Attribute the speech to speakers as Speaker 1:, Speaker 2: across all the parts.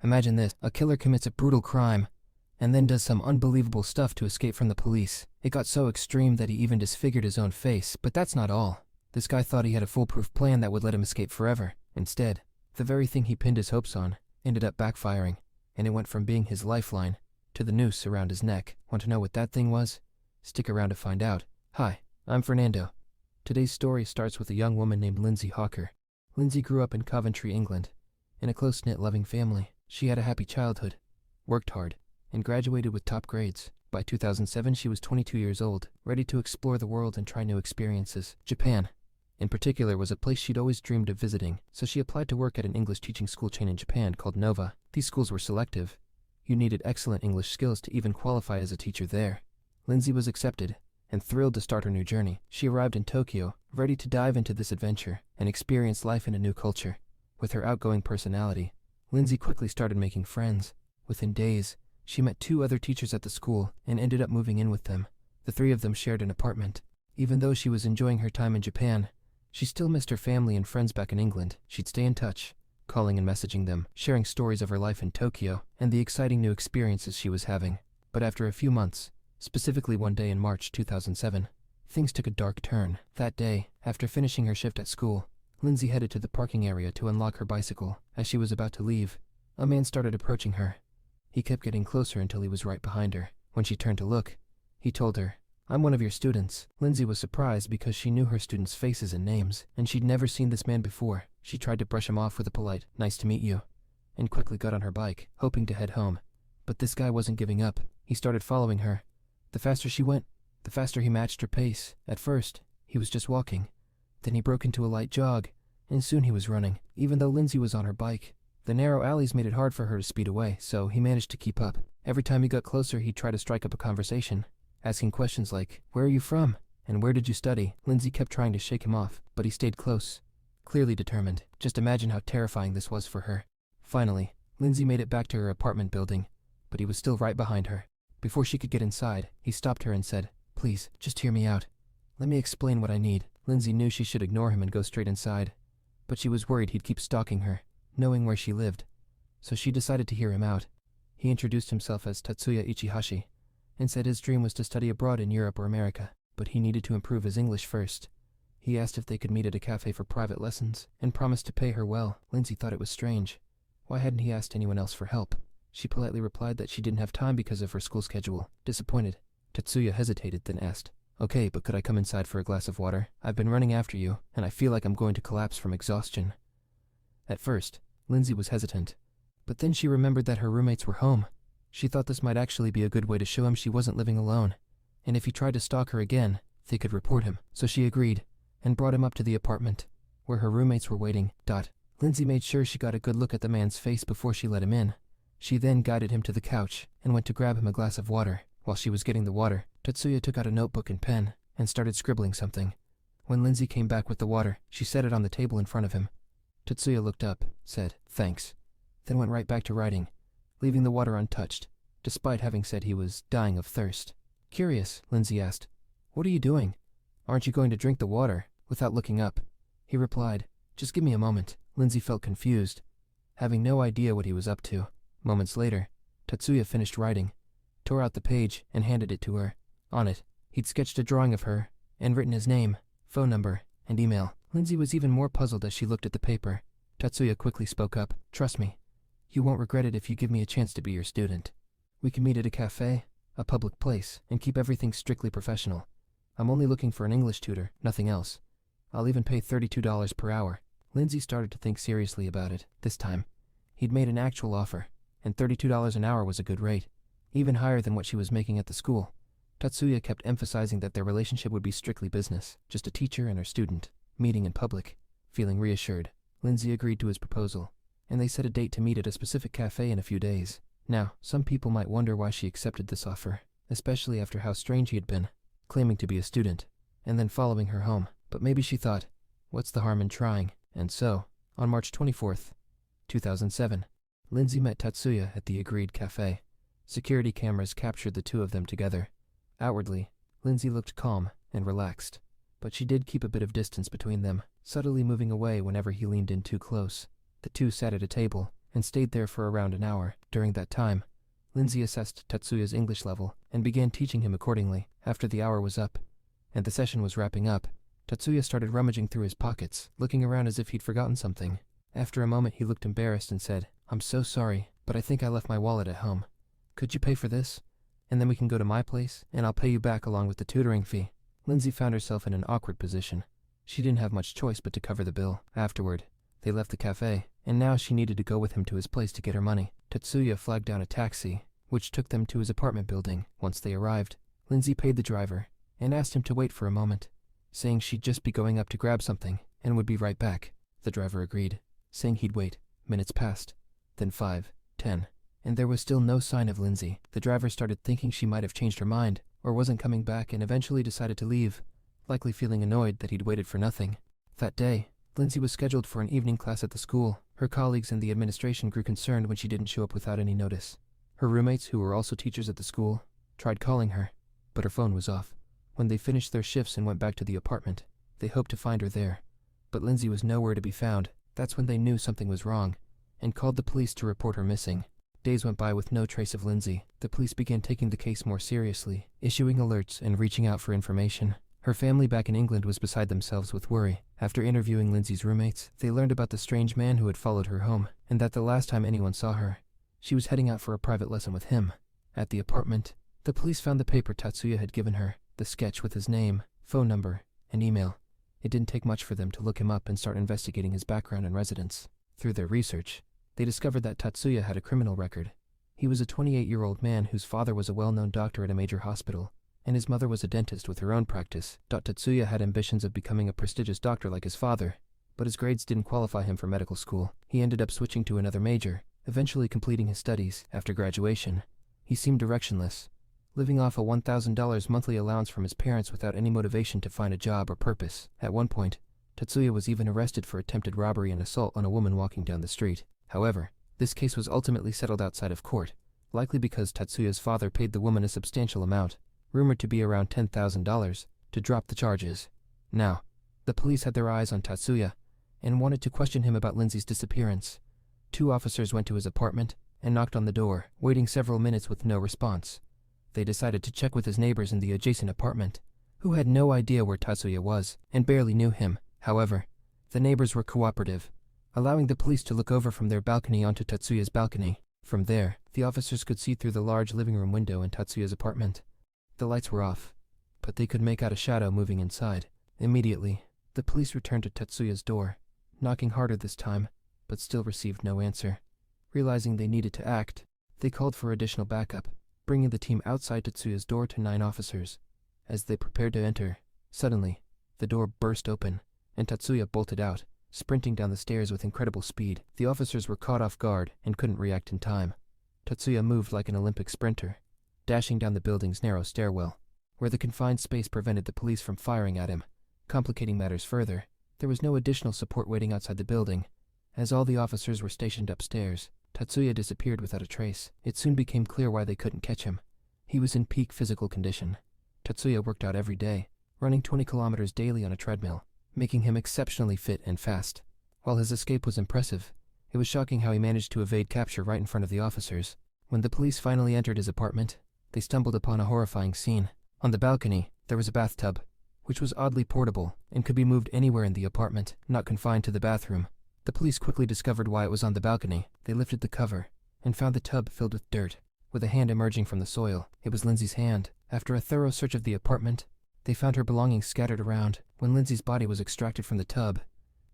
Speaker 1: Imagine this, a killer commits a brutal crime, and then does some unbelievable stuff to escape from the police. It got so extreme that he even disfigured his own face, but that's not all. This guy thought he had a foolproof plan that would let him escape forever. Instead, the very thing he pinned his hopes on ended up backfiring, and it went from being his lifeline to the noose around his neck. Want to know what that thing was? Stick around to find out. Hi, I'm Fernando. Today's story starts with a young woman named Lindsay Hawker. Lindsay grew up in Coventry, England, in a close-knit, loving family. She had a happy childhood, worked hard, and graduated with top grades. By 2007, she was 22 years old, ready to explore the world and try new experiences. Japan, in particular, was a place she'd always dreamed of visiting, so she applied to work at an English teaching school chain in Japan called Nova. These schools were selective. You needed excellent English skills to even qualify as a teacher there. Lindsay was accepted, and thrilled to start her new journey. She arrived in Tokyo, ready to dive into this adventure and experience life in a new culture. With her outgoing personality, Lindsay quickly started making friends. Within days, she met 2 other teachers at the school and ended up moving in with them. The 3 of them shared an apartment. Even though she was enjoying her time in Japan, she still missed her family and friends back in England. She'd stay in touch, calling and messaging them, sharing stories of her life in Tokyo and the exciting new experiences she was having. But after a few months, specifically one day in March 2007, things took a dark turn. That day, after finishing her shift at school, Lindsay headed to the parking area to unlock her bicycle. As she was about to leave, a man started approaching her. He kept getting closer until he was right behind her. When she turned to look, he told her, "I'm one of your students." Lindsay was surprised because she knew her students' faces and names, and she'd never seen this man before. She tried to brush him off with a polite, "Nice to meet you," and quickly got on her bike, hoping to head home. But this guy wasn't giving up. He started following her. The faster she went, the faster he matched her pace. At first, he was just walking. Then he broke into a light jog, and soon he was running. Even though Lindsay was on her bike, the narrow alleys made it hard for her to speed away, so he managed to keep up. Every time he got closer, he'd try to strike up a conversation, asking questions like, "Where are you from? And where did you study?" Lindsay kept trying to shake him off, but he stayed close, clearly determined. Just imagine how terrifying this was for her. Finally, Lindsay made it back to her apartment building, but he was still right behind her. Before she could get inside, he stopped her and said, "Please, just hear me out. Let me explain what I need." Lindsay knew she should ignore him and go straight inside, but she was worried he'd keep stalking her, knowing where she lived. So she decided to hear him out. He introduced himself as Tatsuya Ichihashi, and said his dream was to study abroad in Europe or America, but he needed to improve his English first. He asked if they could meet at a cafe for private lessons, and promised to pay her well. Lindsay thought it was strange. Why hadn't he asked anyone else for help? She politely replied that she didn't have time because of her school schedule. Disappointed, Tatsuya hesitated, then asked, "Okay, but could I come inside for a glass of water? I've been running after you, and I feel like I'm going to collapse from exhaustion." At first, Lindsay was hesitant, but then she remembered that her roommates were home. She thought this might actually be a good way to show him she wasn't living alone, and if he tried to stalk her again, they could report him. So she agreed, and brought him up to the apartment, where her roommates were waiting. Lindsay made sure she got a good look at the man's face before she let him in. She then guided him to the couch and went to grab him a glass of water. While she was getting the water, Tatsuya took out a notebook and pen and started scribbling something. When Lindsay came back with the water, she set it on the table in front of him. Tatsuya looked up, said, "Thanks," then went right back to writing, leaving the water untouched, despite having said he was dying of thirst. Curious, Lindsay asked, "What are you doing? Aren't you going to drink the water?" Without looking up, he replied, "Just give me a moment." Lindsay felt confused, having no idea what he was up to. Moments later, Tatsuya finished writing, tore out the page, and handed it to her. On it, he'd sketched a drawing of her and written his name, phone number, and email. Lindsay was even more puzzled as she looked at the paper. Tatsuya quickly spoke up, "Trust me, you won't regret it if you give me a chance to be your student. We can meet at a cafe, a public place, and keep everything strictly professional. I'm only looking for an English tutor, nothing else. I'll even pay $32 per hour." Lindsay started to think seriously about it. This time, he'd made an actual offer, and $32 an hour was a good rate, even higher than what she was making at the school. Tatsuya kept emphasizing that their relationship would be strictly business, just a teacher and her student, meeting in public. Feeling reassured, Lindsay agreed to his proposal, and they set a date to meet at a specific cafe in a few days. Now, some people might wonder why she accepted this offer, especially after how strange he had been, claiming to be a student, and then following her home. But maybe she thought, what's the harm in trying? And so, on March 24th, 2007, Lindsay met Tatsuya at the agreed cafe. Security cameras captured the 2 of them together. Outwardly, Lindsay looked calm and relaxed, but she did keep a bit of distance between them, subtly moving away whenever he leaned in too close. The 2 sat at a table, and stayed there for around an hour. During that time, Lindsay assessed Tatsuya's English level and began teaching him accordingly. After the hour was up and the session was wrapping up, Tatsuya started rummaging through his pockets, looking around as if he'd forgotten something. After a moment, he looked embarrassed and said, "I'm so sorry, but I think I left my wallet at home. Could you pay for this? And then we can go to my place, and I'll pay you back along with the tutoring fee." Lindsay found herself in an awkward position. She didn't have much choice but to cover the bill. Afterward, they left the cafe, and now she needed to go with him to his place to get her money. Tatsuya flagged down a taxi, which took them to his apartment building. Once they arrived, Lindsay paid the driver and asked him to wait for a moment, saying she'd just be going up to grab something and would be right back. The driver agreed, saying he'd wait. Minutes passed, then 5, 10, and there was still no sign of Lindsay. The driver started thinking she might have changed her mind or wasn't coming back and eventually decided to leave, likely feeling annoyed that he'd waited for nothing. That day, Lindsay was scheduled for an evening class at the school. Her colleagues and the administration grew concerned when she didn't show up without any notice. Her roommates, who were also teachers at the school, tried calling her, but her phone was off. When they finished their shifts and went back to the apartment, they hoped to find her there, but Lindsay was nowhere to be found. That's when they knew something was wrong and called the police to report her missing. Days went by with no trace of Lindsay. The police began taking the case more seriously, issuing alerts and reaching out for information. Her family back in England was beside themselves with worry. After interviewing Lindsay's roommates, they learned about the strange man who had followed her home, and that the last time anyone saw her, she was heading out for a private lesson with him. At the apartment, the police found the paper Tatsuya had given her, the sketch with his name, phone number, and email. It didn't take much for them to look him up and start investigating his background and residence. Through their research, they discovered that Tatsuya had a criminal record. He was a 28-year-old man whose father was a well-known doctor at a major hospital, and his mother was a dentist with her own practice. Tatsuya had ambitions of becoming a prestigious doctor like his father, but his grades didn't qualify him for medical school. He ended up switching to another major, eventually completing his studies. After graduation, he seemed directionless, living off a $1,000 monthly allowance from his parents without any motivation to find a job or purpose. At one point, Tatsuya was even arrested for attempted robbery and assault on a woman walking down the street. However, this case was ultimately settled outside of court, likely because Tatsuya's father paid the woman a substantial amount, rumored to be around $10,000, to drop the charges. Now, the police had their eyes on Tatsuya and wanted to question him about Lindsay's disappearance. 2 officers went to his apartment and knocked on the door, waiting several minutes with no response. They decided to check with his neighbors in the adjacent apartment, who had no idea where Tatsuya was and barely knew him. However, the neighbors were cooperative, allowing the police to look over from their balcony onto Tatsuya's balcony. From there, the officers could see through the large living room window in Tatsuya's apartment. The lights were off, but they could make out a shadow moving inside. Immediately, the police returned to Tatsuya's door, knocking harder this time, but still received no answer. Realizing they needed to act, they called for additional backup, bringing the team outside Tatsuya's door to 9 officers. As they prepared to enter, suddenly, the door burst open, and Tatsuya bolted out, sprinting down the stairs with incredible speed. The officers were caught off guard and couldn't react in time. Tatsuya moved like an Olympic sprinter, dashing down the building's narrow stairwell, where the confined space prevented the police from firing at him. Complicating matters further, there was no additional support waiting outside the building, as all the officers were stationed upstairs. Tatsuya disappeared without a trace. It soon became clear why they couldn't catch him. He was in peak physical condition. Tatsuya worked out every day, running 20 kilometers daily on a treadmill, making him exceptionally fit and fast. While his escape was impressive, it was shocking how he managed to evade capture right in front of the officers. When the police finally entered his apartment, they stumbled upon a horrifying scene. On the balcony, there was a bathtub, which was oddly portable and could be moved anywhere in the apartment, not confined to the bathroom. The police quickly discovered why it was on the balcony. They lifted the cover and found the tub filled with dirt, with a hand emerging from the soil. It was Lindsay's hand. After a thorough search of the apartment, they found her belongings scattered around. When Lindsay's body was extracted from the tub,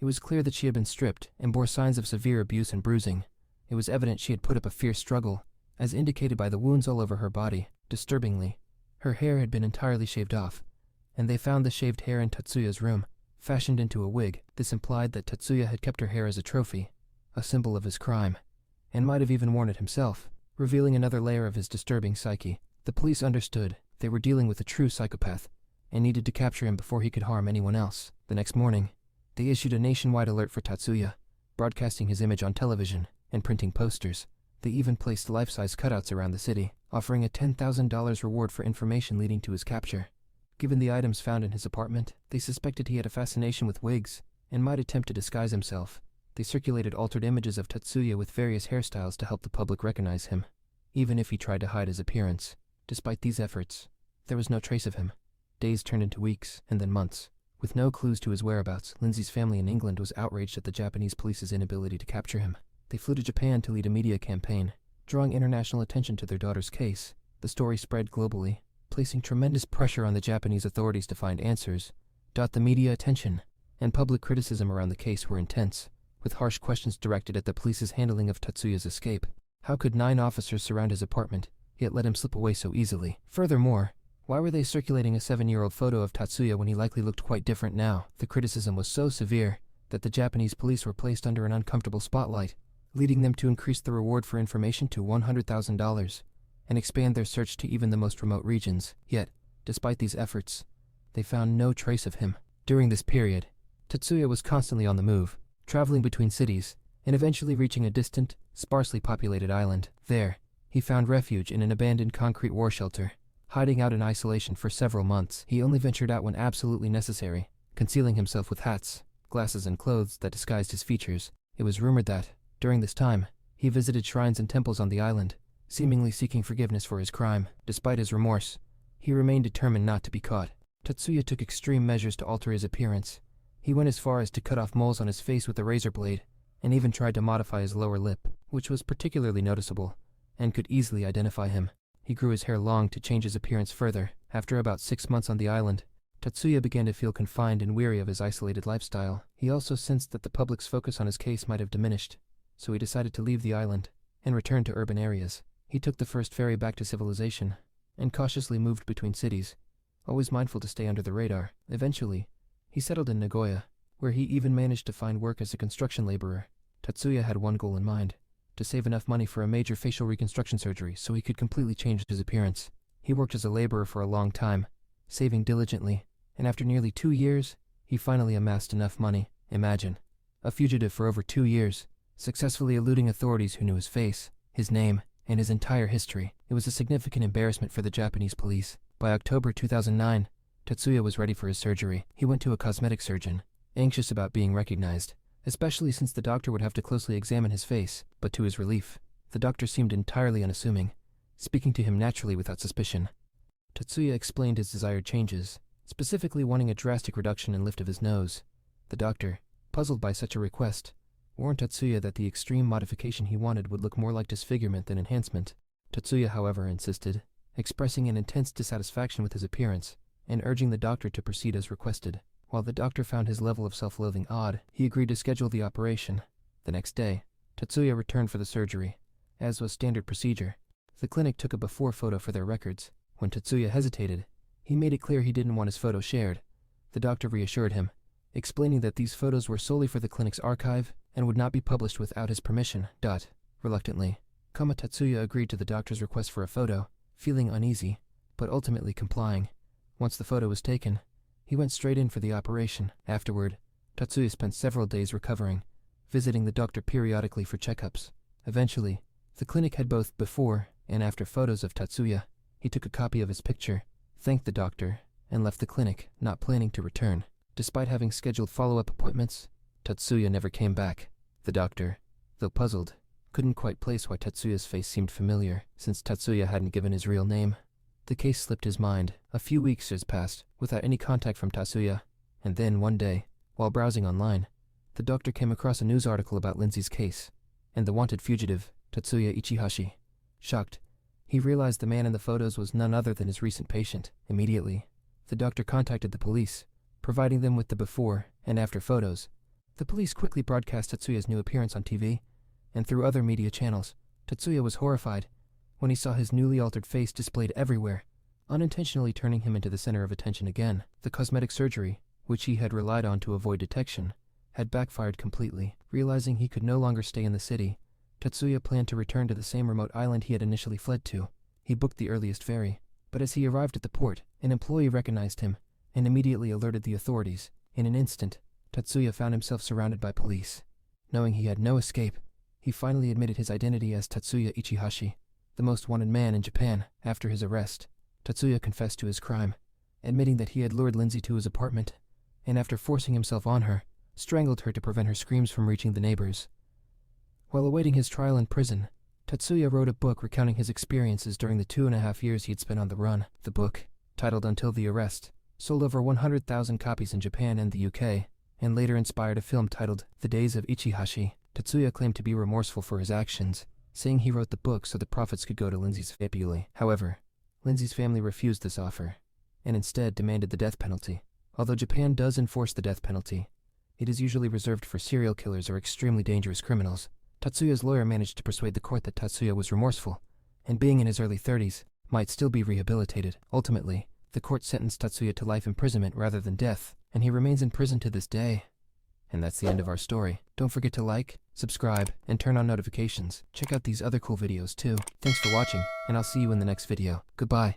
Speaker 1: it was clear that she had been stripped and bore signs of severe abuse and bruising. It was evident she had put up a fierce struggle, as indicated by the wounds all over her body. Disturbingly, her hair had been entirely shaved off, and they found the shaved hair in Tatsuya's room, fashioned into a wig. This implied that Tatsuya had kept her hair as a trophy, a symbol of his crime, and might have even worn it himself, revealing another layer of his disturbing psyche. The police understood they were dealing with a true psychopath, and needed to capture him before he could harm anyone else. The next morning, they issued a nationwide alert for Tatsuya, broadcasting his image on television and printing posters. They even placed life-size cutouts around the city, offering a $10,000 reward for information leading to his capture. Given the items found in his apartment, they suspected he had a fascination with wigs and might attempt to disguise himself. They circulated altered images of Tatsuya with various hairstyles to help the public recognize him, even if he tried to hide his appearance. Despite these efforts, there was no trace of him. Days turned into weeks, and then months. With no clues to his whereabouts, Lindsay's family in England was outraged at the Japanese police's inability to capture him. They flew to Japan to lead a media campaign, drawing international attention to their daughter's case. The story spread globally, placing tremendous pressure on the Japanese authorities to find answers. The media attention and public criticism around the case were intense, with harsh questions directed at the police's handling of Tatsuya's escape. How could 9 officers surround his apartment, yet let him slip away so easily? Furthermore, why were they circulating a 7-year-old photo of Tatsuya when he likely looked quite different now? The criticism was so severe that the Japanese police were placed under an uncomfortable spotlight, leading them to increase the reward for information to $100,000 and expand their search to even the most remote regions. Yet, despite these efforts, they found no trace of him. During this period, Tatsuya was constantly on the move, traveling between cities, and eventually reaching a distant, sparsely populated island. There, he found refuge in an abandoned concrete war shelter. Hiding out in isolation for several months, he only ventured out when absolutely necessary, concealing himself with hats, glasses, and clothes that disguised his features. It was rumored that, during this time, he visited shrines and temples on the island, seemingly seeking forgiveness for his crime. Despite his remorse, he remained determined not to be caught. Tatsuya took extreme measures to alter his appearance. He went as far as to cut off moles on his face with a razor blade, and even tried to modify his lower lip, which was particularly noticeable, and could easily identify him. He grew his hair long to change his appearance further. After about 6 months on the island, Tatsuya began to feel confined and weary of his isolated lifestyle. He also sensed that the public's focus on his case might have diminished, so he decided to leave the island and return to urban areas. He took the first ferry back to civilization and cautiously moved between cities, always mindful to stay under the radar. Eventually, he settled in Nagoya, where he even managed to find work as a construction laborer. Tatsuya had one goal in mind: to save enough money for a major facial reconstruction surgery so he could completely change his appearance. He worked as a laborer for a long time, saving diligently, and after nearly 2 years, he finally amassed enough money. Imagine, a fugitive for over 2 years, successfully eluding authorities who knew his face, his name, and his entire history. It was a significant embarrassment for the Japanese police. By October 2009, Tatsuya was ready for his surgery. He went to a cosmetic surgeon, anxious about being recognized, especially since the doctor would have to closely examine his face. But to his relief, the doctor seemed entirely unassuming, speaking to him naturally without suspicion. Tatsuya explained his desired changes, specifically wanting a drastic reduction and lift of his nose. The doctor, puzzled by such a request, warned Tatsuya that the extreme modification he wanted would look more like disfigurement than enhancement. Tatsuya, however, insisted, expressing an intense dissatisfaction with his appearance and urging the doctor to proceed as requested. While the doctor found his level of self-loathing odd, he agreed to schedule the operation. The next day, Tatsuya returned for the surgery, as was standard procedure. The clinic took a before photo for their records. When Tatsuya hesitated, he made it clear he didn't want his photo shared. The doctor reassured him, explaining that these photos were solely for the clinic's archive and would not be published without his permission. Reluctantly, Tatsuya agreed to the doctor's request for a photo, feeling uneasy, but ultimately complying. Once the photo was taken, he went straight in for the operation. Afterward, Tatsuya spent several days recovering, visiting the doctor periodically for checkups. Eventually, the clinic had both before and after photos of Tatsuya. He took a copy of his picture, thanked the doctor, and left the clinic, not planning to return. Despite having scheduled follow-up appointments, Tatsuya never came back. The doctor, though puzzled, couldn't quite place why Tatsuya's face seemed familiar, since Tatsuya hadn't given his real name. The case slipped his mind. A few weeks has passed without any contact from Tatsuya, and then one day, while browsing online, the doctor came across a news article about Lindsay's case and the wanted fugitive, Tatsuya Ichihashi. Shocked, he realized the man in the photos was none other than his recent patient. Immediately, the doctor contacted the police, providing them with the before and after photos. The police quickly broadcast Tatsuya's new appearance on TV and through other media channels. Tatsuya was horrified when he saw his newly altered face displayed everywhere, unintentionally turning him into the center of attention again. The cosmetic surgery, which he had relied on to avoid detection, had backfired completely. Realizing he could no longer stay in the city, Tatsuya planned to return to the same remote island he had initially fled to. He booked the earliest ferry, but as he arrived at the port, an employee recognized him and immediately alerted the authorities. In an instant, Tatsuya found himself surrounded by police. Knowing he had no escape, he finally admitted his identity as Tatsuya Ichihashi, the most wanted man in Japan. After his arrest, Tatsuya confessed to his crime, admitting that he had lured Lindsay to his apartment, and after forcing himself on her, strangled her to prevent her screams from reaching the neighbors. While awaiting his trial in prison, Tatsuya wrote a book recounting his experiences during the 2.5 years he had spent on the run. The book, titled Until the Arrest, sold over 100,000 copies in Japan and the UK, and later inspired a film titled The Days of Ichihashi. Tatsuya claimed to be remorseful for his actions, saying he wrote the book so the profits could go to Lindsay's family. However, Lindsay's family refused this offer, and instead demanded the death penalty. Although Japan does enforce the death penalty, it is usually reserved for serial killers or extremely dangerous criminals. Tatsuya's lawyer managed to persuade the court that Tatsuya was remorseful, and being in his early 30s, might still be rehabilitated. Ultimately, the court sentenced Tatsuya to life imprisonment rather than death, and he remains in prison to this day. And that's the end of our story. Don't forget to like, subscribe, and turn on notifications. Check out these other cool videos too. Thanks for watching, and I'll see you in the next video. Goodbye.